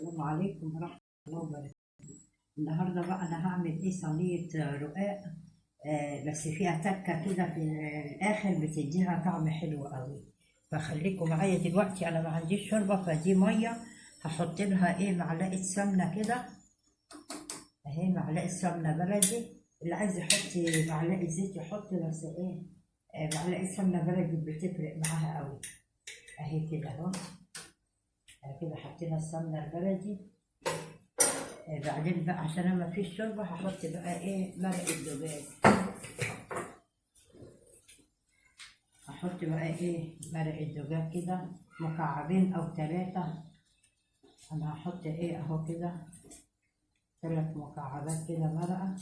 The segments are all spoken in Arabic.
السلام عليكم ورحمة الله وبركاته. النهارده بقى أنا هعمل صينية رقاق. بس فيها تكة كده في الآخر بتديها طعم حلو قوي. فخليكم معايا دلوقتي، أنا ما عنديش شوربة، فدي مية هحط لها معلقة سمنة كده أهي، معلقة سمنة بلدي. اللي عايز يحط معلقة زيت يحط، بس معلقة سمنة بلدي بتفرق معاها قوي أهي كده أهو. كده حطينا السمنة البلدي. بعدين بقى عشان انا مفيش شوربه هحط بقى مرق الدجاج. هحط بقى مرق الدجاج كده مكعبين او 3. انا هحط اهو كده 3 مكعبات كده مرقه،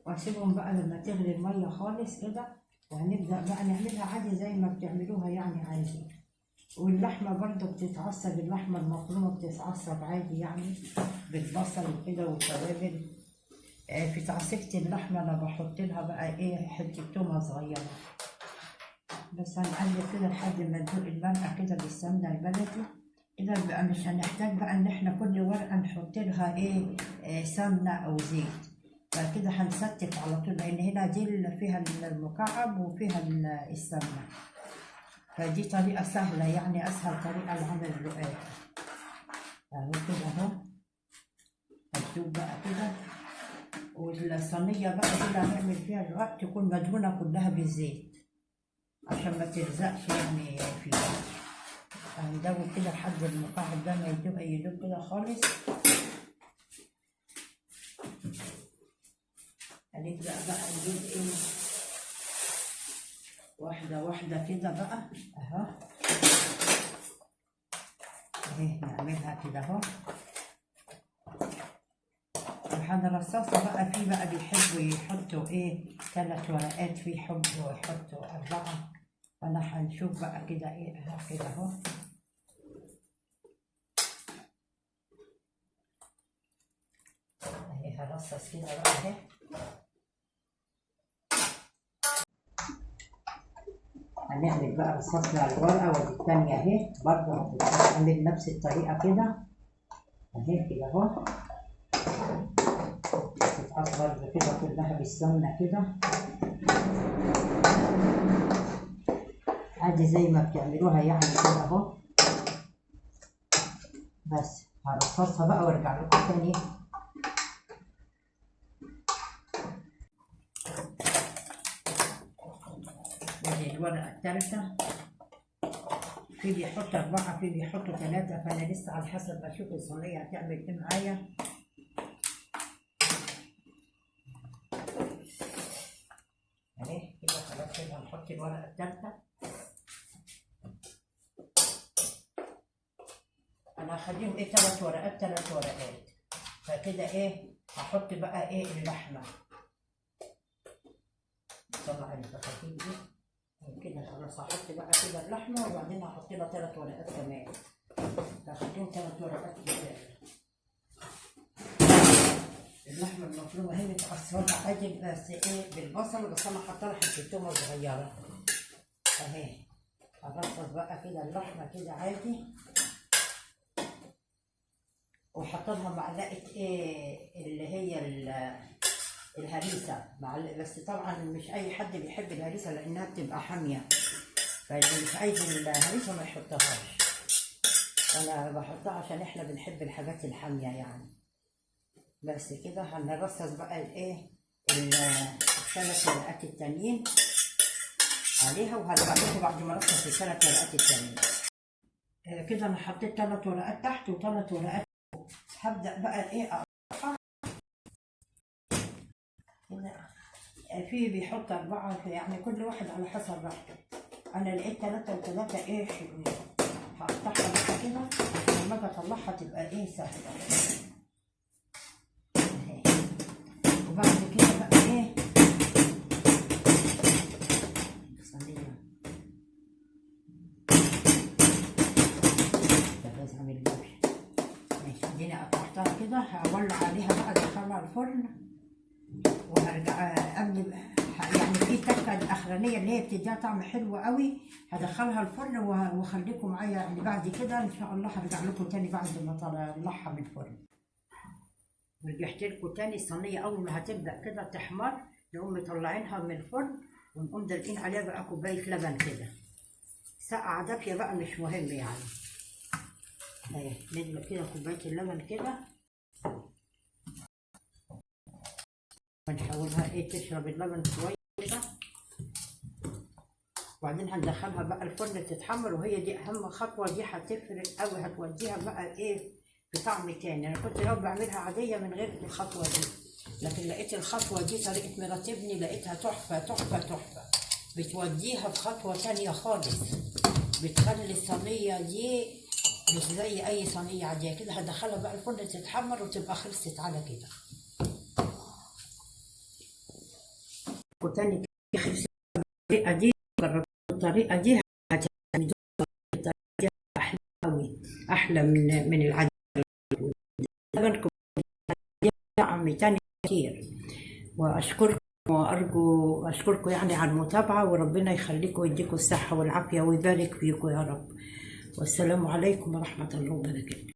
واسيبهم بقى لما تغلي الميه خالص كده، وهنبدا بقى نعملها عادي زي ما بتعملوها يعني عادي. واللحمه برضو بتتعصب، اللحمه المفرومه بتتعصب عادي يعني بالبصل وكده والتوابل. في تعصيبة اللحمة أنا بحط لها بقى حتة تومة صغيرة بس. هنقلب كده لحد ما ندوق المرقة كده بالسمنة البلدي كده. بقى مش هنحتاج بقى إن إحنا كل ورقة نحط لها سمنة أو زيت. فكده هنستف على طول، لأن هنا دي اللي فيها المكعب وفيها السمنة. فدي طريقة سهلة يعني، أسهل طريقة لعمل الرقاق أهو كده أهو. هتدوق بقى كده. والصينية بقى دي اللي هنعمل فيها الرقاق تكون مدهونة كلها بالزيت عشان ما تلزقش يعني فيها. هندوب كده لحد المكعب ده ما يدوب كده خالص. هنبدأ بقى نجيب واحدة واحدة كده بقى اهو اهي، نعملها كده اهو. هنرصصها بقى. في بقى بيحبوا يحطوا 3 ورقات، في يحبوا يحطوا 4. فانا هنشوف بقى كده اهو كده اهو. اهي هرصص كده بقى اهي. هنعمل بقى رصصنا على الورقة، ودي التانية اهي برضه هنعمل نفس الطريقة كده اهي كده اهو. تتقص برضه كده كلها بالسمنة كده عادي زي ما بتعملوها يعني كده اهو. بس هرصصها بقى وارجع لكم تاني. ودي الورقة التالتة. في بيحط 4، في بيحطوا 3، فأنا لسه على حسب بشوف الصينية هتعمل ايه معايا. اهي كده خلاص. كده هنحط الورقة التالتة. أنا هخليهم 3 ورقات 3 ورقات. فكده هحط بقى اللحمة. طلع البطاطين دي كده خلاص. هحط بقى كده اللحمة، وبعدين هحط لها 3 ورقات كمان. هخليهم 3 ورقات كده. اللحمة المفرومة هي متعصرة عادي، بس بالبصل، بس أنا حاطة لها حتة تومة صغيرة أهي. هرصص بقى كده اللحمة كده عادي، وحط لها معلقة اللي هي الهريسة بس طبعا مش أي حد بيحب الهريسة لأنها بتبقى حامية، فاللي مش عايز الهريسة ما يحطهاش. أنا بحطها عشان إحنا بنحب الحاجات الحامية يعني. بس كده هنرصص بقى ال3 ورقات التانيين عليها، وهرجع لكم بعد ما ارصص ال3 ورقات التانيين. كده انا حطيت 3 ورقات تحت و3 ورقات فوق. هبدأ بقى اقطعها كده. في بيحط 4، يعني كل واحد على حسب راحته. انا لقيت 3 و3 حلوين. هقطعها بقى كده لما اجي اطلعها تبقى سهله. وبعد كده بقى صينية لازم اعمل لوش. ماشي، اديني قطعتها كده. هولع عليها بقى ادخلها الفرن، وهرجع قبل يعني في تكه الاخرانيه اللي هي بتديها طعم حلو قوي، هدخلها الفرن وخليكم معايا يعني بعد كده ان شاء الله هرجع لكم تاني بعد ما اطلعها من الفرن. رجعت لكم تاني. الصينيه اول ما هتبدا كده تحمر نقوم مطلعينها من الفرن ونقوم دلقين عليها بقى كوبايه لبن كده ساقعه دافيه بقى مش مهم يعني. اهي ندلق كده كوبايه اللبن كده ونحولها تشرب اللبن شويه كده، وبعدين هندخلها بقى الفرن تتحمر، وهي دي اهم خطوه، دي هتفرق قوي، هتوديها بقى بطعم تاني. انا كنت لو بعملها عاديه من غير الخطوه دي، لكن لقيت الخطوه دي طريقه مرات ابني لقيتها تحفه تحفه تحفه، بتوديها في خطوه تانيه خالص، بتخلي الصينيه دي مش زي اي صينيه عاديه كده. هدخلها بقى الفرن تتحمر وتبقى خلصت على كده. وتاني خلصت الطريقه دي، جربت الطريقه دي هتعملوها الطريقه دي احلى قوي، احلى من العاديه. لبنكم طعم تاني كتير. واشكركم اشكركم يعني على المتابعه، وربنا يخليكم ويديكم الصحه والعافيه ويبارك فيكم يا رب. والسلام عليكم ورحمه الله وبركاته.